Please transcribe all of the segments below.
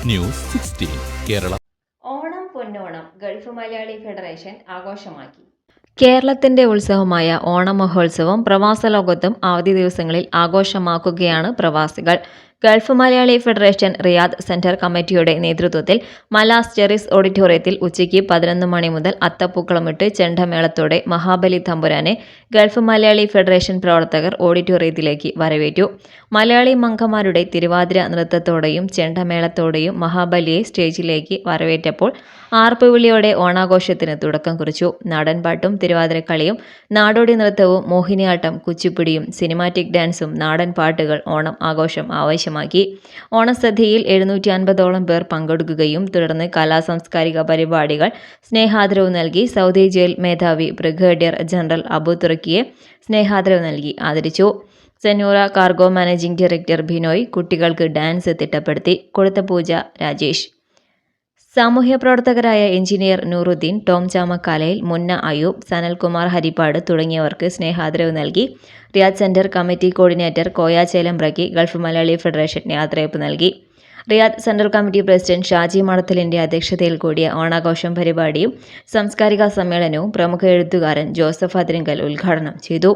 News 16 Kerala. Onam പൊന്നോണം Gulf Malayali federation ആഘോഷമാക്കി. കേരളത്തിന്റെ ഉത്സവമായ ഓണം മഹോത്സവം പ്രവാസ ലോകത്തും അവധി ദിവസങ്ങളിൽ ആഘോഷമാക്കുകയാണ് പ്രവാസികൾ. Gulf Malayali federation Riyadh centre കമ്മിറ്റിയുടെ നേതൃത്വത്തിൽ മലാസ് ചെറിസ് ഓഡിറ്റോറിയത്തിൽ ഉച്ചയ്ക്ക് 11 മണി മുതൽ അത്തപ്പൂക്കളമിട്ട് ചെണ്ടമേളത്തോടെ മഹാബലി തമ്പുരാനെ ഗൾഫ് മലയാളി ഫെഡറേഷൻ പ്രവർത്തകർ ഓഡിറ്റോറിയത്തിലേക്ക് വരവേറ്റു. മലയാളി മംഗമാരുടെ തിരുവാതിര നൃത്തത്തോടെയും ചെണ്ടമേളത്തോടെയും മഹാബലിയെ സ്റ്റേജിലേക്ക് വരവേറ്റപ്പോൾ ആർപ്പുവിളിയോടെ ഓണാഘോഷത്തിന് തുടക്കം കുറിച്ചു. നാടൻപാട്ടും തിരുവാതിരക്കളിയും നാടോടി നൃത്തവും മോഹിനിയാട്ടം, കുച്ചിപ്പുടിയും സിനിമാറ്റിക് ഡാൻസും നാടൻ പാട്ടുകൾ ഓണം ആഘോഷം ആവേശമാക്കി. ഓണസദ്യയിൽ 750ഓളം പേർ പങ്കെടുക്കുകയും തുടർന്ന് കലാസാംസ്കാരിക പരിപാടികൾ സ്നേഹാദരവ് നൽകി സൗദി ജയിൽ മേധാവി ബ്രിഗേഡിയർ ജനറൽ അബു തുർക്കിയെ സ്നേഹാദരവ് നൽകി ആദരിച്ചു. സെന്നൂറ കാർഗോ മാനേജിംഗ് ഡയറക്ടർ ബിനോയ് കുട്ടികൾക്ക് ഡാൻസ് തിട്ടപ്പെടുത്തി. കൊടുത്തപൂജ രാജേഷ്, സാമൂഹ്യ പ്രവർത്തകരായ എഞ്ചിനീയർ നൂറുദ്ദീൻ, ടോം ചാമക്കാലയിൽ, മുന്ന അയൂബ്, സനൽകുമാർ ഹരിപ്പാട് തുടങ്ങിയവർക്ക് സ്നേഹാദരവ് നൽകി. Riyadh centre committee coordinator Koya ചേലമ്പ്രയ്ക്ക് ഗൾഫ് മലയാളി ഫെഡറേഷൻ യാത്രയയപ്പ് നൽകി. Riyadh central committee president Shaji മടത്തലിന്റെ അധ്യക്ഷതയിൽ കൂടിയ ഓണാഘോഷം പരിപാടിയും സാംസ്കാരിക സമ്മേളനവും പ്രമുഖ എഴുത്തുകാരൻ ജോസഫ് അതിരിങ്കൽ ഉദ്ഘാടനം ചെയ്തു.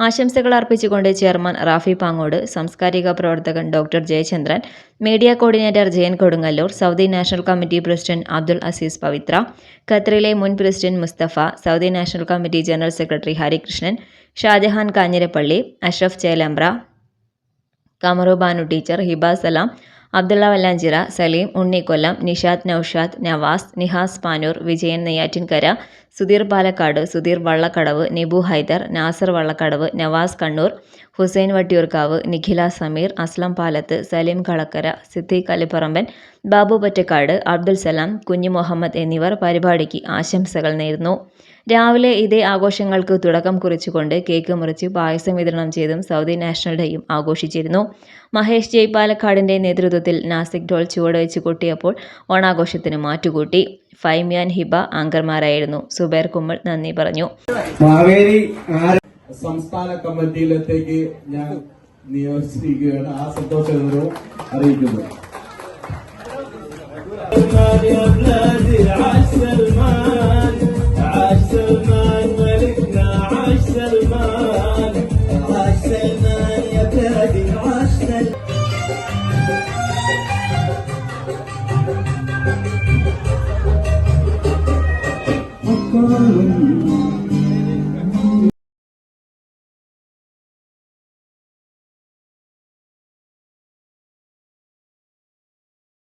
ആശംസകൾ അർപ്പിച്ചുകൊണ്ട് ചെയർമാൻ റാഫി പാങ്ങോട്, സാംസ്കാരിക പ്രവർത്തകൻ doctor Jayachandran, media coordinator Jayan Kodungallur, Saudi national committee president Abdul Azeez Pavithra, ഖത്തറിലെ മുൻ president Mustafa, Saudi national committee general secretary Harikrishnan, Shajahan Kanjirappally, Ashraf Chelambra, Kamaru Banu teacher, Hiba Salam, Abdulla Vallanchira, Saleem, Unnikollam, Nishad Naushad, Navas, Nihas Panoor, Vijayan Neyyattinkara, Sudheer Palakkad, Sudheer Vallakkadavu, Nibu Haidar, Nasar Vallakkadavu, Navas Kannur, Hussain Vattiyoorkavu, Nikhila Sameer, Aslam Palath, Saleem Kalakkara, Siddique Alipparamban, Babu Pattakkad, Abdul Salam, കുഞ്ഞു മുഹമ്മദ് എന്നിവർ പരിപാടിക്ക് ആശംസകൾ നേർന്നു. രാവിലെ ഇതേ ആഘോഷങ്ങൾക്ക് തുടക്കം കുറിച്ചുകൊണ്ട് കേക്ക് മുറിച്ച് പായസം വിതരണം ചെയ്തും സൗദി നാഷണൽ ഡേയും ആഘോഷിച്ചിരുന്നു. മഹേഷ് ജയ് പാലക്കാടിന്റെ നേതൃത്വത്തിൽ നാസിക് ഡോൾ ചുവടുവെച്ച് കൊട്ടിയപ്പോൾ ഓണാഘോഷത്തിന് മാറ്റുകൂട്ടി. ഫൈമിയാൻ, ഹിബ ആങ്കർമാരായിരുന്നു. സുബൈർ കുമ്മൾ നന്ദി പറഞ്ഞു. സംസ്ഥാന കമ്മിറ്റിയിലേക്ക് ഞാൻ നിയോഗിച്ചിരിക്കുകയാണ്. ആ സന്തോഷവും അറിയിക്കുന്നു.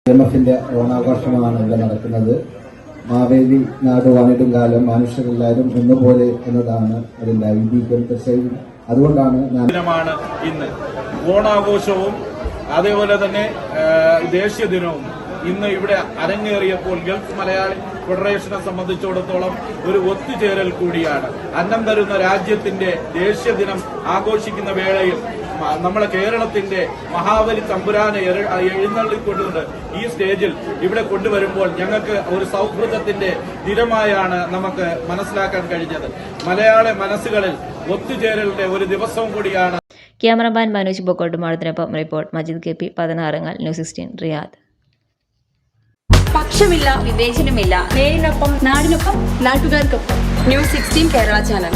എംഎഫിന്റെ ഓണാഘോഷമാണ് ഇവിടെ നടക്കുന്നത്. മാവേലി നാട് വാണിടും കാലം മനുഷ്യരെല്ലാവരും ഒന്നുപോലെ എന്നതാണ് അതിന്റെ ഐതിഹ്യം. തീർച്ചയായും അതുകൊണ്ടാണ് ഇന്ന് ഓണാഘോഷവും അതേപോലെ തന്നെ ദേശീയ ദിനവും ഇന്ന് ഇവിടെ അരങ്ങേറിയപ്പോൾ ഗൾഫ് മലയാളി ഫെഡറേഷനെ സംബന്ധിച്ചിടത്തോളം ഒരു ഒത്തുചേരൽ കൂടിയാണ്. അന്നം തരുന്ന രാജ്യത്തിന്റെ ദേശീയ ദിനം ആഘോഷിക്കുന്ന വേളയിൽ നമ്മളെ കേരളത്തിന്റെ മഹാബലി തമ്പുരാനെ എഴുന്നള്ളിക്കൊണ്ടുകൊണ്ട് ഈ സ്റ്റേജിൽ ഇവിടെ കൊണ്ടുവരുമ്പോൾ ഞങ്ങൾക്ക് ഒരു സൗഹൃദത്തിന്റെ ദിനമായാണ് നമുക്ക് മനസ്സിലാക്കാൻ കഴിഞ്ഞത്. മലയാള മനസ്സുകളിൽ ഒത്തുചേരലിന്റെ ഒരു ദിവസവും കൂടിയാണ്. ക്യാമറമാൻ മനോജ് ബൊക്കോട്ടുമാടത്തിനൊപ്പം റിപ്പോർട്ട് മജിദ് കെ.പി. 16 ന്യൂസ് 16 റിയാദ്. പക്ഷമില്ല, വിവേചനമില്ല. നേരിനൊപ്പം, നാടിനൊപ്പം, നാട്ടുകാർക്കൊപ്പം. News 16 Kerala channel.